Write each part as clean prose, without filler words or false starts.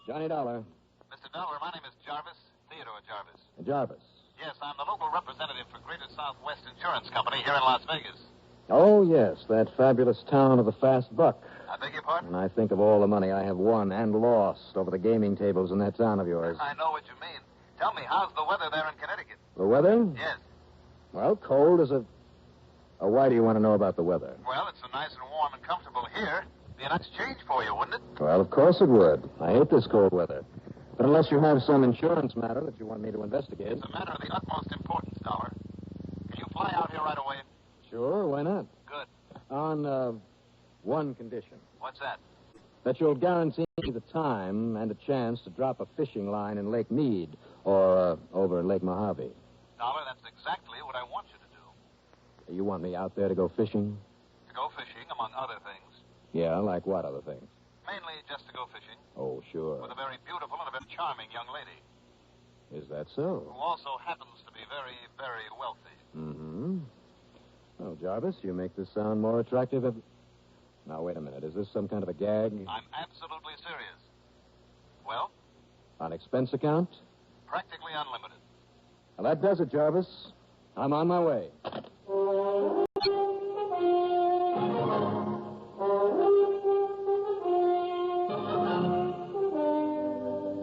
Johnny Dollar. Mr. Dollar, my name is Jarvis, Theodore Jarvis. Jarvis. Yes, I'm the local representative for Greater Southwest Insurance Company here in Las Vegas. Oh, yes, that fabulous town of the fast buck. I beg your pardon? And I think of all the money I have won and lost over the gaming tables in that town of yours. I know what you mean. Tell me, how's the weather there in Connecticut? The weather? Yes. Well, cold as a... Oh, why do you want to know about the weather? Well, it's so nice and warm and comfortable here. Be a nice change for you, wouldn't it? Well, of course it would. I hate this cold weather. But unless you have some insurance matter that you want me to investigate... It's a matter of the utmost importance, Dollar. Can you fly out here right away? Sure, why not? Good. On, one condition. What's that? That you'll guarantee me the time and a chance to drop a fishing line in Lake Mead or over in Lake Mojave. Dollar, that's exactly what I want you to do. You want me out there to go fishing? To go fishing, among other things. Yeah, like what other things? Mainly just to go fishing. Oh, sure. With a very beautiful and a very charming young lady. Is that so? Who also happens to be very, very wealthy. Mm-hmm. Oh, Jarvis, you make this sound more attractive. Now, wait a minute. Is this some kind of a gag? I'm absolutely serious. Well? On expense account? Practically unlimited. Well, that does it, Jarvis. I'm on my way.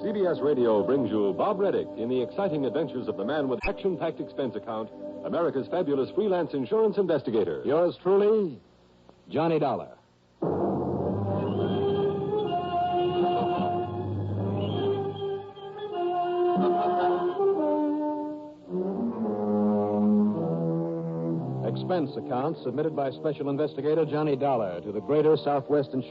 CBS Radio brings you Bob Reddick in the exciting adventures of the man with action-packed expense account, America's fabulous freelance insurance investigator. Yours truly, Johnny Dollar. Expense account submitted by Special Investigator Johnny Dollar to the Greater Southwest Insurance.